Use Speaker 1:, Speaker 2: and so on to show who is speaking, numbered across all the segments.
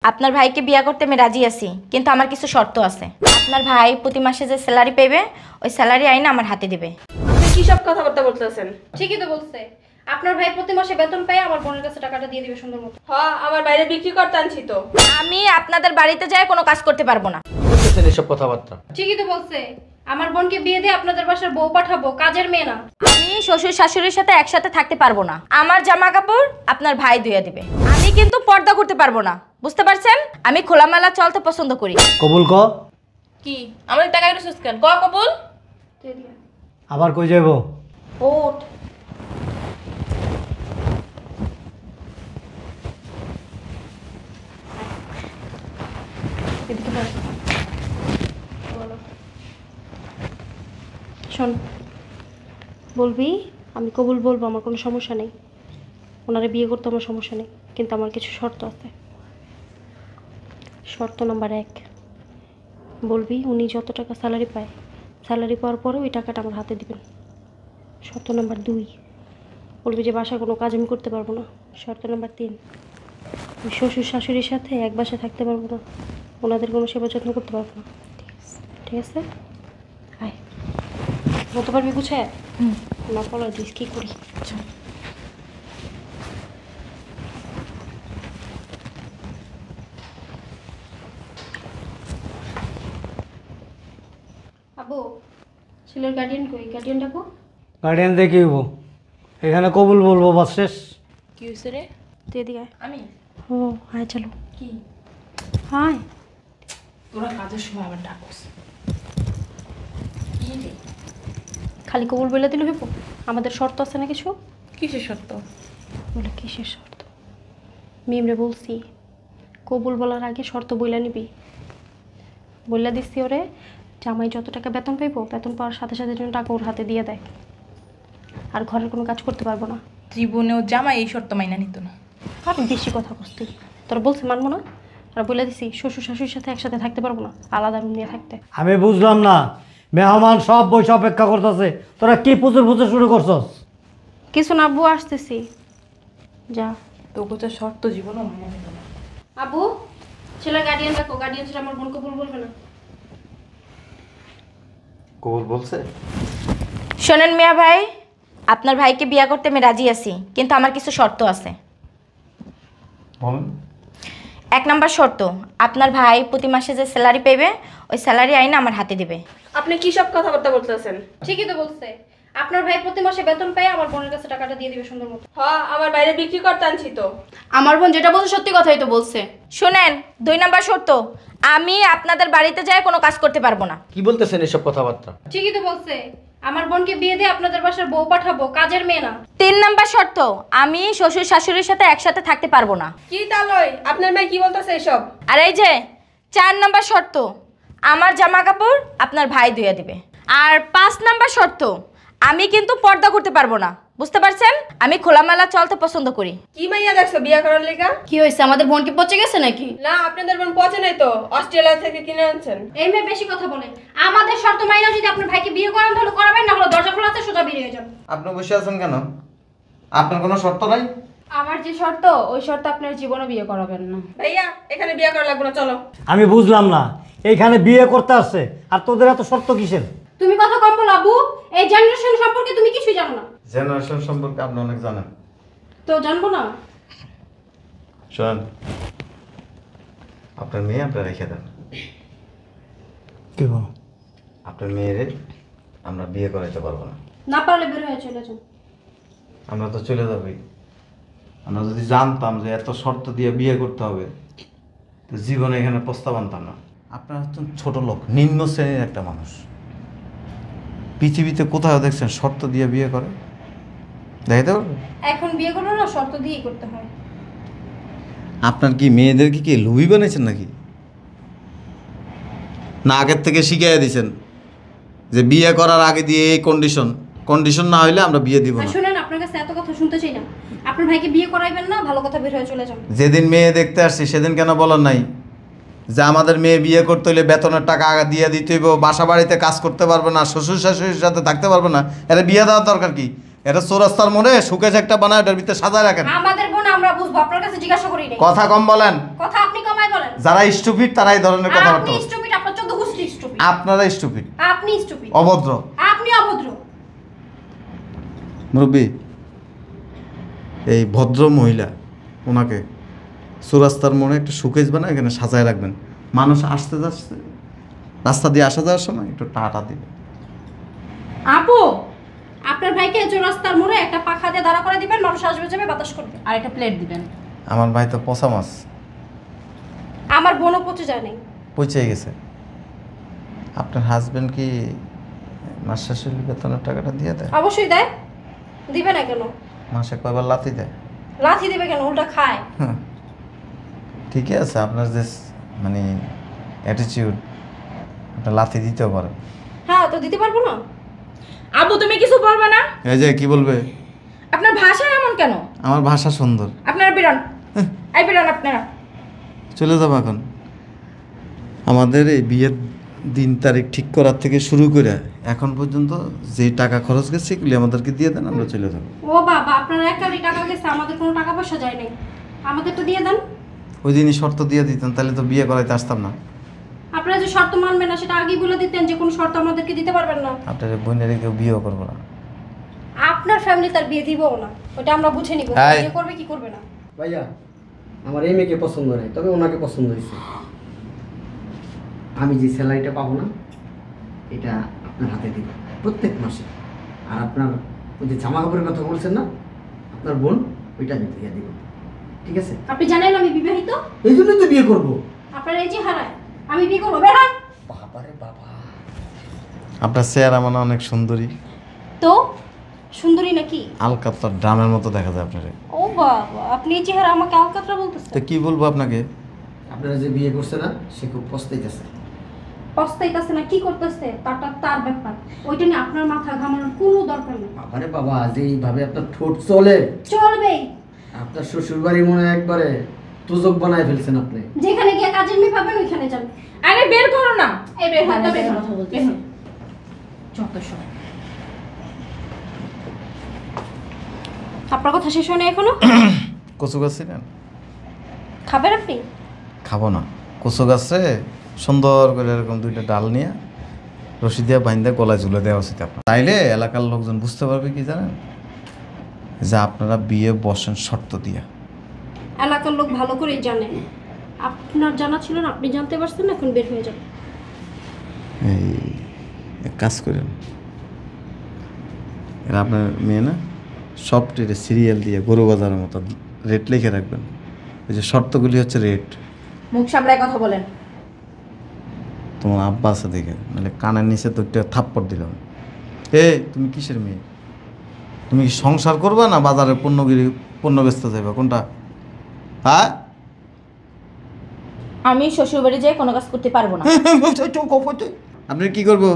Speaker 1: আপনার ভাইকে বিয়ে করতে আমি রাজি আছি, কিন্তু আমার কিছু শর্ত আছে। আপনার ভাই প্রতি মাসে যে স্যালারি পাইবে ওই স্যালারি আইনা আমার হাতে দিবে।
Speaker 2: আপনি কি সব কথাবার্তা বলতেছেন?
Speaker 3: ঠিকই তো বলছে। আপনার ভাই প্রতি মাসে বেতন পায় আমার বোনের কাছে টাকাটা দিয়ে দিবে সুন্দর মতো।
Speaker 2: হ্যাঁ, আমার বাইরে বিক্রি করতে আনছি তো।
Speaker 1: আমি আপনাদের বাড়িতে যাই কোনো কাজ করতে পারবো না।
Speaker 4: বলতেছেন এসব কথাবার্তা?
Speaker 3: ঠিকই তো বলছে। আমার বোনকে বিয়ে দিয়ে আপনাদের বাসার বউ পাঠাবো, কাজের মেয়ে না।
Speaker 1: আমি শ্বশুর শাশুড়ির সাথে একসাথে থাকতে পারবো না। আমার জামা কাপড় আপনার ভাই ধুয়ে দিবে। আমি কিন্তু পর্দা করতে পারবো না, বুঝতে পারছেন? আমি খোলামেলা চলতে পছন্দ করি।
Speaker 5: কবুল ক।
Speaker 2: কি আমার টাকা রিসুস কেন ক কবুল?
Speaker 5: আবার কই যাইব?
Speaker 3: ওঠ। এদিকে বল। শোন, বলবি আমি কবুল বলবো, আমার কোনো সমস্যা নেই। ওনারে বিয়ে করতে আমার সমস্যা নেই, কিন্তু আমার কিছু শর্ত আছে। শর্ত নাম্বার 1, বলবি উনি যত টাকা স্যালারি পায়, স্যালারি পাওয়ার পরে ওই টাকাটা আমার হাতে দিবেন। শর্ত নাম্বার 2, বলবি যে বাসায় কোনো কাজ আমি করতে পারবো না। শর্ত নাম্বার 3, আমি শ্বশুর শাশুড়ির সাথে এক বাসায় থাকতে পারবো না, ওনাদের কোনো সেবা যত্ন করতে পারবো না। ঠিক আছে? আয়, বলতে পারবি গুছায়? না বলা দিস কী করি। আবু, ছেলের গার্ডিয়ান কই? গার্ডিয়ান ডাকো।
Speaker 5: গার্ডিয়ান দেখে হইব। এখানে কবুল বলবো, বাস শেষ।
Speaker 2: কি হইছে রে?
Speaker 3: তুই এদিকে আয়।
Speaker 2: আমি
Speaker 3: ও হায়, চলো।
Speaker 2: কি
Speaker 3: হায়,
Speaker 2: তোরা কাজের সময় আবার ডাকস? কি রে?
Speaker 3: খালি কবুল বলে দিলে হইব? আমাদের শর্ত আছে না কিছু?
Speaker 2: কিসের সত্য?
Speaker 3: বলে কিসের শর্ত? মিমরে বলছি কবুল বলার আগে শর্ত বইলা নিবি। বইলা দিচ্ছি ওরে, জামাই যত টাকা বেতন পাইবো, বেতন পাওয়ার সাথে সাথে যেন টাকা ওর হাতে দিয়ে দেয়, আর ঘরের কোনো কাজ করতে পারবো না।
Speaker 2: জীবনেও জামাই এই শর্ত মাইনা নিত না।
Speaker 3: আর বেশি কথা বসতি, তোরা বলছে মানবো না। আর বলে দিছি শ্বশুর শাশুড়ির সাথে একসাথে থাকতে পারবো না, আলাদা রুম নিয়ে থাকতে।
Speaker 5: আমি বুঝলাম না, মেহমান সব বসে অপেক্ষা করতেছে, তোরা কি পুজোর পুজো শুরু করছস?
Speaker 3: কিছু না আব্বু, আসতেছি। যা।
Speaker 2: তোকে তো শর্ত জীবনও মাইনা নিত না।
Speaker 3: আবু, ছেলে গার্ডিয়ান দেখো। গার্ডিয়ান ছেলে আমার বোন কবুল বলবে না।
Speaker 4: কবুল বলছে?
Speaker 1: শোনেন মিয়া ভাই, আপনার ভাইকে বিয়ে করতে আমি রাজি আছি, কিন্তু আমার কিছু শর্ত আছে।
Speaker 4: বলেন।
Speaker 1: 1 নাম্বার শর্ত, আপনার ভাই প্রতি মাসে যে স্যালারি পাইবে ওই স্যালারি আইনা আমার হাতে দিবে।
Speaker 2: আপনি কি সব কথাবার্তা বলতেছেন?
Speaker 3: ঠিকই তো বলছে। আপনার ভাই প্রতি মাসে বেতন পায় আমার বোনের কাছে টাকাটা দিয়ে দিবে সুন্দর মতো।
Speaker 2: হ্যাঁ, আমার বাইরে বিক্রি করতে আনছি তো।
Speaker 3: আমার বোন যেটা বলছে সত্যি কথাই তো বলছে।
Speaker 1: শুনেন, 2 নাম্বার শর্ত, আমি আপনাদের বাড়িতে যাই কোনো কাজ করতে পারবো না।
Speaker 4: কি বলতেছেন এসব কথাবার্তা?
Speaker 3: ঠিকই তো বলছে। আমার বোনকে বিয়ে দিয়ে আপনাদের বাসার বউ পাঠাবো, কাজের মেয়ে না।
Speaker 1: 3 নাম্বার শর্ত, আমি শ্বশুর শাশুড়ির সাথে একসাথে থাকতে পারবো না।
Speaker 2: কি তালই আপনার মেয়ে কি বলতেছে এসব?
Speaker 1: আর এই যে 4 নাম্বার শর্ত, আমার জামা কাপড় আপনার ভাই ধুয়ে দিবে। আর 5 নাম্বার শর্ত, আমি কিন্তু পর্দা করতে পারবো না, বুঝতে পারছেন? আমি খোলামেলা চলতে পছন্দ করি।
Speaker 2: কি মাইয়া দেখছো বিয়া করার লেগা?
Speaker 3: কি হয়েছে, আমাদের বোন কি পচে গেছে নাকি?
Speaker 2: না, আপনাদের বোন পচে নাই তো, অস্ট্রেলিয়া থেকে কিনে আনছেন।
Speaker 3: এই মেয়ে বেশি কথা বলে। আমাদের শর্ত মাইনা যদি আপনার ভাইকে বিয়ে করান তাহলে করাবেন, না হলে দরজা খোলা আছে সোজা বেরিয়ে যাবেন।
Speaker 4: আপনি বসে আছেন কেন? আপনার কোনো শর্ত নাই?
Speaker 6: আমার যে শর্ত, ওই শর্ত আপনার জীবনে বিয়ে করাবেন না।
Speaker 2: ভাইয়া, এখানে বিয়া করা লাগবে না, চলো।
Speaker 5: আমি বুঝলাম না, এইখানে বিয়ে করতে আসছে আর তোদের এত শর্ত কিসের?
Speaker 3: তুমি কথা কম বলো আবু। এই জেনারেশন সম্পর্কে তুমি কিছুই জানো না।
Speaker 4: জেনারেশন সম্পর্কে আপনি অনেক জানেন।
Speaker 3: তো জানবো না?
Speaker 4: শোনেন, আপনার মেয়ে আপনার রেখে দেন।
Speaker 5: কি বল?
Speaker 4: আপনার মেয়েরে আমরা বিয়ে করাইতে পারবো না।
Speaker 3: না পারলে বের হয়ে চলে যাও।
Speaker 4: আমরা তো চলে যাবই। আমরা যদি জানতাম যে এত শর্ত দিয়ে বিয়ে করতে হবে, তো জীবনে এখানে প্রস্তাব আনতাম না। আপনার হচ্ছেন ছোট লোক, নিম্ন শ্রেণীর একটা মানুষ। পৃথিবীতে কোথাও দেখছেন শর্ত দিয়ে বিয়ে করে? দেখাইতে পারবে?
Speaker 3: এখন বিয়ে করো না, শর্ত দিয়েই করতে হয়।
Speaker 4: আপনার কি মেয়েদেরকে কি লুবি বানিয়েছেন নাকি? না আগের থেকে শিখিয়ে দিয়েছেন যে বিয়ে করার আগে দিয়ে এই কন্ডিশন না হইলে আমরা বিয়ে দিব
Speaker 3: আর
Speaker 4: না।
Speaker 3: শুনেন, আপনার কাছে এত কথা শুনতে চাই না। আপনার ভাইকে বিয়ে করাইবেন না, ভালো কথা, বের হয়ে চলে যান।
Speaker 4: যেদিন মেয়ে দেখতে আসছি সেদিন কেন বলার নাই যে আমাদের মেয়ে বিয়ে করতে হইলে বেতনের টাকা আগে দিয়ে দিতে হইব, বাসা বাড়িতে কাজ করতে পারবে না, শ্বশুর শাশুড়ির সাথে থাকতে পারবে না? এটা বিয়ে দেওয়ার দরকার কি? এটা চৌরাস্তার মোড়ে সুকেশ একটা বানায়, ওটার ভিতরে সাজায় রাখেন।
Speaker 3: আমাদের বোন আমরা বুঝবো, আপনার কাছে জিজ্ঞাসা করি নাই।
Speaker 4: কথা কম বলেন।
Speaker 3: কথা আপনি কমায় বলেন।
Speaker 4: যারা স্টুপিড তারা এই ধরনের কথাবার্তা
Speaker 3: আপনি
Speaker 4: বলে।
Speaker 3: স্টুপিড, আপনার 14 গোষ্ঠী স্টুপিড।
Speaker 4: আপনারা স্টুপিড,
Speaker 3: আপনি স্টুপিড,
Speaker 4: অভদ্র।
Speaker 3: আপনি অভদ্র।
Speaker 4: মুরব্বী, এই ভদ্র মহিলা ওনাকে চৌরাস্তার মোড়ে একটা শোকেস বানায় এখানে সাজায় রাখবেন। মানুষ আসতে যাচ্ছে, রাস্তা দিয়ে আসা যাওয়ার সময় একটু টাটা দিবে।
Speaker 3: আপু, আপনার ভাইকে চৌরাস্তার মোড়ে একটা পাখা দিয়ে দাঁড়া করে দিবেন, মানুষ আসবে যাবে বাতাস করবে।
Speaker 1: আর একটা প্লেট দিবেন।
Speaker 4: আমার ভাই তো পচা মাছ,
Speaker 3: আমার বোনও পচে যায় নাই।
Speaker 4: পচে গেছে। আপনার হাজবেন্ড কি মাস শেষে বেতনের টাকাটা দিয়ে দেয়?
Speaker 3: অবশ্যই দেয়, দিবে না কেন?
Speaker 4: মাসে কয়বার লাথি দেয়?
Speaker 3: লাথি দিবে কেন, উল্টা খায়।
Speaker 4: হ্যাঁ, ঠিকই আছে। আপনার যে মানে অ্যাটিটিউড, আপনার লাথি দিতেও পারেন।
Speaker 3: হ্যাঁ, তো দিতে পারবো না।
Speaker 1: আবু তুমি কিছু বলবে না?
Speaker 4: এই যে কি বলবে?
Speaker 1: আপনার ভাষা এমন কেন?
Speaker 4: আমার ভাষা সুন্দর।
Speaker 1: আপনারা বেরোন, এই বেরোন আপনারা।
Speaker 4: চলে যাবো এখন। আমাদের এই বিয়ের দিন তারিখ ঠিক করার থেকে শুরু করে এখন পর্যন্ত যে টাকা খরচ গেছে সেগুলি আমাদেরকে দিয়ে দেন, আমরা চলে যাবো।
Speaker 3: ও বাবা, আপনার একারই টাকা গেছে, আমাদের কোনো টাকা পয়সা যায় নাই, আমাদের তো দিয়ে দেন।
Speaker 4: ওই দিনই শর্ত দিয়ে দিতেন, তাহলে তো বিয়ে করাইতে আসতাম না।
Speaker 3: আপনারা যে শর্ত মানবেন না সেটা আগেই বলে দিতেন, যে কোনো শর্ত আমাদেরকে দিতে পারবেন না।
Speaker 4: আপনার বোনের কেউ বিয়েও করবো না।
Speaker 3: আপনার ফ্যামিলি তার বিয়ে দিবও না, ওটা আমরা বুঝে নিব,
Speaker 4: এই।
Speaker 3: বিয়ে করবে কি করবে না।
Speaker 7: ভাইয়া, আমার এই মেয়েকে পছন্দ হয়, তবে ওনাকে পছন্দ হয়েছে। আমি যে স্যালারিটা পাবো না, এটা আপনার হাতে দিব প্রত্যেক মাসে। আর আপনার ওই যে জামা কাপড়ের কথা বলছেন না, আপনার বোন, ওইটা আমি দিয়ে দিব, ঠিক আছে?
Speaker 3: আপনি জানেন আমি বিবাহিত,
Speaker 7: এই জন্যই তো বিয়ে করবো।
Speaker 3: আপনার এই যে হারায় আমি বিয়ে করবো, বের হন।
Speaker 7: বাবারে বাবা,
Speaker 4: আপনার চেহারা মানে অনেক সুন্দরী,
Speaker 3: তো সুন্দরী নাকি?
Speaker 4: আলকাতরার ড্রামের মতো দেখা যায় আপনারে।
Speaker 3: ও বাবা, আপনি এই চেহারা আমাকে আলকাতরা বলতেছেন?
Speaker 4: তো কি বলবো আপনাকে?
Speaker 7: আপনারা যে বিয়ে করছে না, সে খুব পস্তাইতেছে।
Speaker 3: পস্তাইতেছে না কি করতেছে তারটা তার ব্যাপার, ওইটা নিয়ে আপনার মাথা ঘামানোর কোনো দরকার নেই।
Speaker 7: বাবারে বাবা, যে এইভাবে আপনার ঠোঁট চলে,
Speaker 3: চলবেই।
Speaker 7: আপনার শ্বশুর বাড়ি মনে হয় একবারে তুজক বানায় ফেলছেন আপনি।
Speaker 3: যেখানে গিয়ে কাজের মেয়ে পাবেন ওইখানে যান।
Speaker 1: আরে বের করো না।
Speaker 3: এই বের হন,
Speaker 1: মানে
Speaker 3: বের হন,
Speaker 1: কথা বলতে
Speaker 3: বের হন।
Speaker 1: যত সব।
Speaker 3: আপনার কথা শেষ হয় না এখনো?
Speaker 4: কচু গাছ ছিলেন?
Speaker 3: খাবেন আপনি?
Speaker 4: খাবো না। কচু গাছে সুন্দর করে এরকম দুইটা ডাল নিয়ে রশি দিয়ে বাইন্দা গলায় ঝুলে দেওয়া উচিত আপনার। তাইলে এলাকার লোকজন বুঝতে পারবে কি জানেন, যে আপনারা বিয়ে বসেন শর্ত দিয়া।
Speaker 3: এলাকার লোক ভালো করেই জানে, আপনার জানা ছিল না, আপনি জানতে পারছেন না, এখন বের হয়ে যান।
Speaker 4: এই এক কাজ করেন, এরা আপনার মেয়ে না, সবটিতে সিরিয়াল দিয়ে গরু বাজারের মতো রেট লিখে রাখবেন। ওই যে শর্তগুলি হচ্ছে রেট।
Speaker 1: মুখ সামলায় কথা বলেন।
Speaker 4: তোমার আব্বা আছে দেখে, নাহলে কানের নিচে তো একটা থাপ্পড় দিলাম। তুমি কিসের মেয়ে? তুমি কি সংসার করবা না বাজারে পণ্য বেচতে যাবে, কোনটা? হ্যাঁ,
Speaker 1: আমি শ্বশুর বাড়ি যেয়ে কোনো কাজ করতে পারবো না।
Speaker 4: আপনি কি করবো?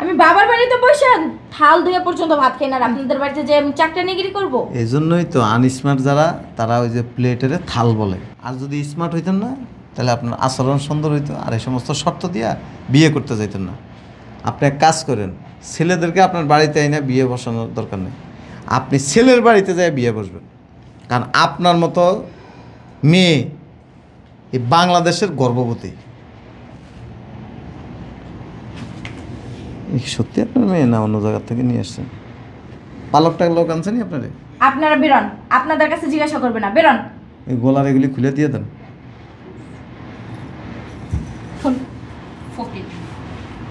Speaker 1: আমি বাবার বাড়িতে বসে থাল ধুয়ে পর্যন্ত ভাত খাই না, আর আপনাদের বাড়িতে যে চাকরানিগিরি করবো।
Speaker 4: এই জন্যই তো আনস্মার্ট যারা, তারা ওই যে প্লেটের থাল বলে। আর যদি স্মার্ট হইতেন না, তাহলে আপনার আচরণ সুন্দর হইতো, আর এই সমস্ত শর্ত দিয়া বিয়ে করতে যাইতেন না। আপনি এক কাজ করেন, ছেলেদেরকে আপনার বাড়িতে আইনা বিয়ে বসানোর দরকার নেই, আপনি ছেলের বাড়িতে যাই বিয়ে বসবেন। কারণ আপনার মতো মেয়ে এই বাংলাদেশের গর্ভবতী। সত্যি আপনার মেয়ে না অন্য জায়গা থেকে নিয়ে আসছেন? পালকটা লোক আনছেনি আপনারে?
Speaker 1: আপনারা বেরোন, আপনাদের কাছে জিজ্ঞাসা করবে না, বেরোন।
Speaker 4: এই গলার এগুলি খুলে দিয়ে দেন।
Speaker 3: ফকির,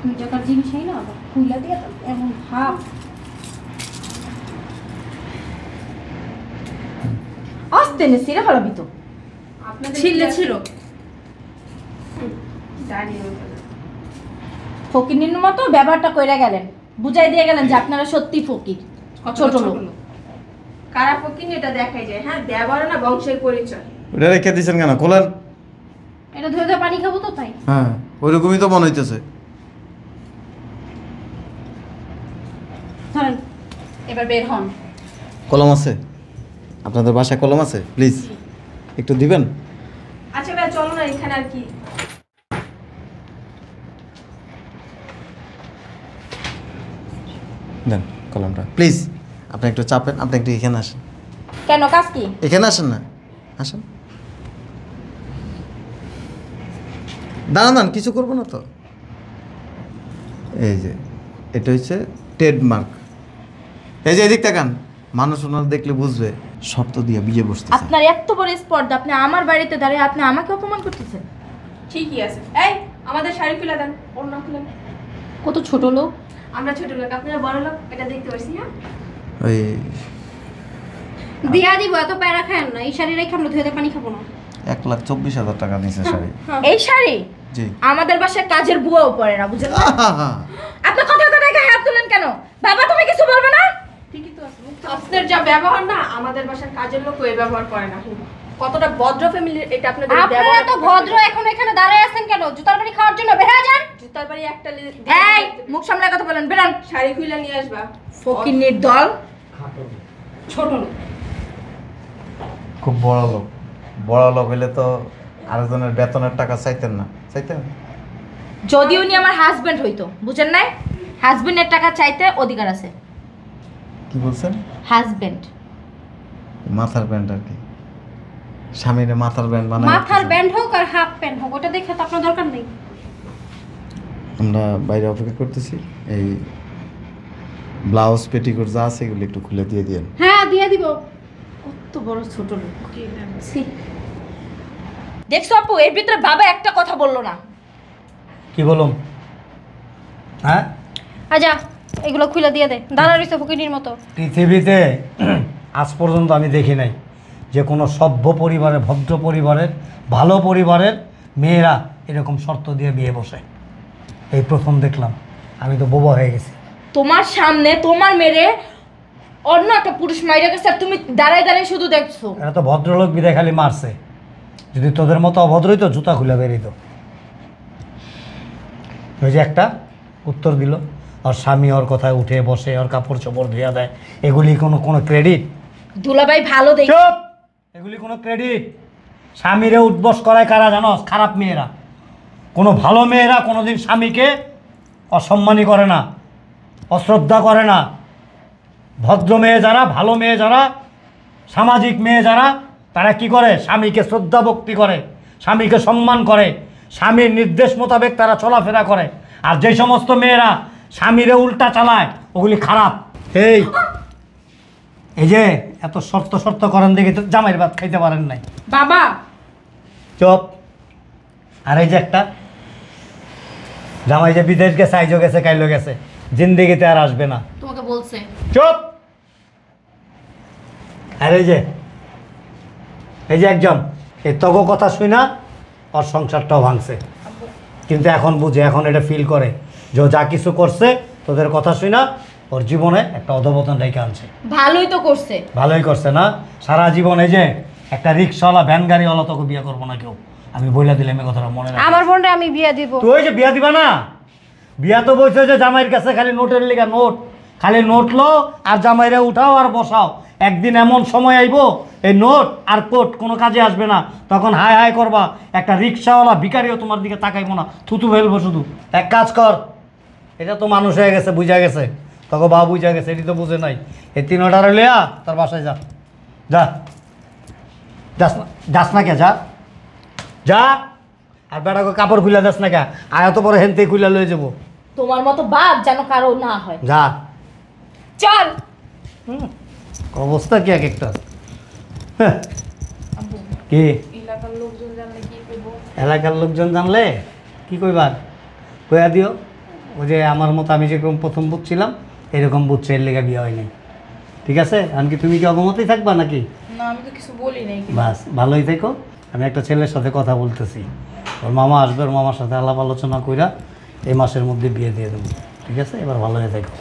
Speaker 3: দুই টাকার জিনিসই না আবার খুইলা দিয়ে দেন, এমন ভাব।
Speaker 1: আসতে নে সিরা ফলাবি তো।
Speaker 2: আপনাদের
Speaker 1: ছিলে ছিল
Speaker 2: দাঁড়িয়ে
Speaker 1: ফকির মতো ব্যবহারটা কইরা গেলেন, বুঝাই দিয়ে গেলেন যে আপনারা সত্যি ফকির, ছোট লোক।
Speaker 2: কারা ফকির এটা দেখাই যায়। হ্যাঁ, ব্যবহার না বংশের পরিচয়।
Speaker 4: ওটা রেখে দিয়েছেন কেন? খোলেন।
Speaker 3: এটা ধরে ধরে পানি খাবো তো তাই।
Speaker 4: হ্যাঁ, ওইরকমই তো মনে হইতেছে।
Speaker 3: ধরেন।
Speaker 1: এবার বের হন।
Speaker 4: কলম আছে? আপনাদের বাসায় কলম আছে? প্লিজ একটু দিবেন।
Speaker 2: আচ্ছা ভাই, চলো না, এখানে আর কি।
Speaker 4: দেন কলমটা প্লিজ। আপনি একটু চাপেন, আপনি একটু এখানে আসেন।
Speaker 1: কেন, কাজ কি?
Speaker 4: এখানে আসেন না, আসেন। দাঁড়ান, কিছু করবো না তো। এই যে এটা হচ্ছে ট্রেডমার্ক। এই যে এদিক তাকান, মানুষ ওনার দেখলে বুঝবে শর্ত দিয়ে বিয়ে বসতেছে।
Speaker 1: আপনার এত বড় স্পর্ধা, আপনি আমার বাড়িতে দাঁড়িয়ে আপনি আমাকে অপমান করতেছেন।
Speaker 2: ঠিকই আছে। এই আমাদের শাড়ি খুলে দেন, ওড়না খুলেন।
Speaker 3: কত ছোট লোক।
Speaker 2: আমরা ছোট লোক, আপনারা বড় লোক, এটা দেখতে পাচ্ছি। হ্যাঁ
Speaker 4: ওই
Speaker 3: দিয়া দিব, এত প্যারা খান না। এই শাড়ি রেখে আমরা ধুয়ে পানি খাবো না।
Speaker 4: 1,24,000 টাকা নিছে শাড়ি।
Speaker 1: এই শাড়ি
Speaker 4: জি।
Speaker 1: আমাদের বাসায় কাজের বুয়াও পরে না, বুঝলেন না? আপনি কথা কথায় হাত তুলেন কেন? বাবা তুমি কিছু বলবে না?
Speaker 2: ঠিকই তো আছে। আপনার যা ব্যবহার না, আমাদের বাসার কাজের লোক ওই ব্যবহার করে না। কতটা ভদ্র ফ্যামিলির এটা আপনাদের
Speaker 3: আপনারা
Speaker 2: ব্যবহার।
Speaker 3: তো ভদ্র, এখন এখানে দাঁড়ায় আছেন কেন? জুতার বাড়ি খাওয়ার জন্য বের হয়ে যান।
Speaker 2: জুতার বাড়ি একটা
Speaker 1: এই মুখ সামলে কথা বলেন, বেরান।
Speaker 2: শাড়ি খুলে নিয়ে আসবা।
Speaker 1: ফকিন্নির দল।
Speaker 3: ছোট লোক।
Speaker 4: খুব বড় লোক। বড় লোক হইলে তো আরেকজনের বেতনের টাকা চাইতেন না, চাইতেন?
Speaker 1: যদি উনি আমার হাজবেন্ড হইতো, বুঝেন নাই? হাজবেন্ডের টাকা চাইতে অধিকার আছে।
Speaker 4: কি বলছেন?
Speaker 1: হাজবেন্ড
Speaker 4: মাথার ব্যান্ড আর কি, স্বামীরে মাথার ব্যান্ড বানায়।
Speaker 3: মাথার ব্যান্ড হোক আর হাফ প্যান্ট হোক, ওটা দেখে তো আপনার দরকার নেই।
Speaker 4: আমরা বাইরে অপেক্ষা করতেছি। এই ব্লাউজ পেটিকোট যা আছে এগুলো একটু খুলে দিয়ে দিন।
Speaker 3: হ্যাঁ দিয়ে দিব।
Speaker 1: কত বড় ছোট লোক। দেখছো আপু, এর ভিতরে বাবা একটা কথা বললো না।
Speaker 5: কি বলুম? হ্যাঁ,
Speaker 3: আচ্ছা এগুলো খুলে দিয়ে দে। দাঁড়া রইছে ফকিনির মতো।
Speaker 5: পৃথিবীতে আজ পর্যন্ত আমি দেখি নাই যে কোনো সভ্য পরিবারের, ভদ্র পরিবারের, ভালো পরিবারের মেয়েরা এরকম শর্ত দিয়ে বিয়ে বসে। এই প্রথম দেখলাম। আমি তো বোবা হয়ে গেছি।
Speaker 1: তোমার সামনে তোমার মেরে অন্য একটা পুরুষ মাইরা গেছে আর তুমি দাঁড়ায় দাঁড়ায় শুধু দেখছো।
Speaker 5: এরা তো ভদ্রলোক বিদায় খালি মারছে। যদি তোদের মতো অভদ্রই তো জুতা খুলে বেরিত। ওই যে একটা উত্তর দিল, আর স্বামী ওর কথায় উঠে বসে, ওর কাপড় চোপড় ধুয়া দেয়, এগুলি কোনো কোনো ক্রেডিট?
Speaker 1: দুলাভাই ভালো দেখি।
Speaker 5: চুপ! এগুলি কোনো ক্রেডিট? স্বামীরে উঠবস করায় কারা জানোস? খারাপ মেয়েরা। কোনো ভালো মেয়েরা কোনোদিন স্বামীকে অসম্মানী করে না, অশ্রদ্ধা করে না। ভদ্র মেয়ে যারা, ভালো মেয়ে যারা, সামাজিক মেয়ে যারা, তারা কি করে? স্বামীকে শ্রদ্ধা ভক্তি করে, স্বামীকে সম্মান করে, স্বামীর নির্দেশ মোতাবেক তারা চলাফেরা করে। আর যে সমস্ত মেয়েরা স্বামীরে উল্টা চালায় ওগুলি খারাপ। এই যে এত শর্ত শর্ত করেন দেখে তো জামাইয়ের ভাত খাইতে পারেন নাই।
Speaker 1: বাবা
Speaker 5: চুপ! আর এই যে একটা জামাই যে বিদেশ গেছে, আইজো গেছে, কাইলো গেছে, জিন্দিগিতে আর আসবে না।
Speaker 1: তোমাকে বলছে।
Speaker 5: চুপ! আর এই যে একজন এই তগো কথা শুই না ওর সংসারটাও ভাঙছে, কিন্তু এখন বুঝে, এখন এটা ফিল করে যে ও যা কিছু করছে তোদের কথা শুই না ওর জীবনে একটা অধপতন রেখে আনছে।
Speaker 1: ভালোই তো করছে।
Speaker 5: ভালোই করছে না? সারা জীবন এই যে একটা রিক্সাওয়ালা, ভ্যান গাড়িওয়ালা তোকে বিয়ে করবো না কেউ। আমি বইলা দিলাম এই কথাটা মনে রাখ।
Speaker 3: আমার বোনটা আমি বিয়ে দিব।
Speaker 5: তুই ওই যে বিয়া দিবা না, বিয়া তো বলছে যে জামাইয়ের কাছে খালি নোটের লিগা নোট, খালি নোট লো আর জামাইরে উঠাও আর বসাও। একদিন এমন সময় আইবো এই নোট আর কোট কোনো কাজে আসবে না, তখন হাই হাই করবা। একটা রিক্সাওয়ালা ভিখারিও তোমার দিকে তাকাইবো না, থুতু ফেলবো শুধু। এক কাজ কর, এটা তো মানুষ হয়ে গেছে, বুঝা গেছে, তখন বা বুঝা গেছে, এটি তো বুঝে নাই। এই 3 অর্ডার লিয়া তার বাসায় যা, যা, যাস না কে, যা যা। আর বেটাকে কাপড় খুলে দাস না কে, আয়া তো পরে হেনতে খুলে লয়ে যাবো।
Speaker 1: তোমার মতো বাপ যেন কারো না হয়।
Speaker 5: যা।
Speaker 1: চল।
Speaker 5: অবস্থা কি এক একটা। কি
Speaker 2: এলাকার লোকজন জানলে কি করবো?
Speaker 5: এলাকার লোকজন জানলে কি কইবার? কইয়া দিও ওই যে আমার মতো আমি যেরকম প্রথম বুঝছিলাম এরকম বুঝছে, এর লেগে বিয়ে হয় নাই। ঠিক আছে? এমনকি তুমি কি অগমতই থাকবা নাকি?
Speaker 2: না আমি তো কিছু বলি নাই।
Speaker 5: বাস, ভালোই থেকো। আমি একটা ছেলের সাথে কথা বলতেছি, ওর মামা আসবে, ওর মামার সাথে আলাপ আলোচনা কইরা এই মাসের মধ্যে বিয়ে দিয়ে দেবো। ঠিক আছে? এবার ভালো হয়ে থেকো।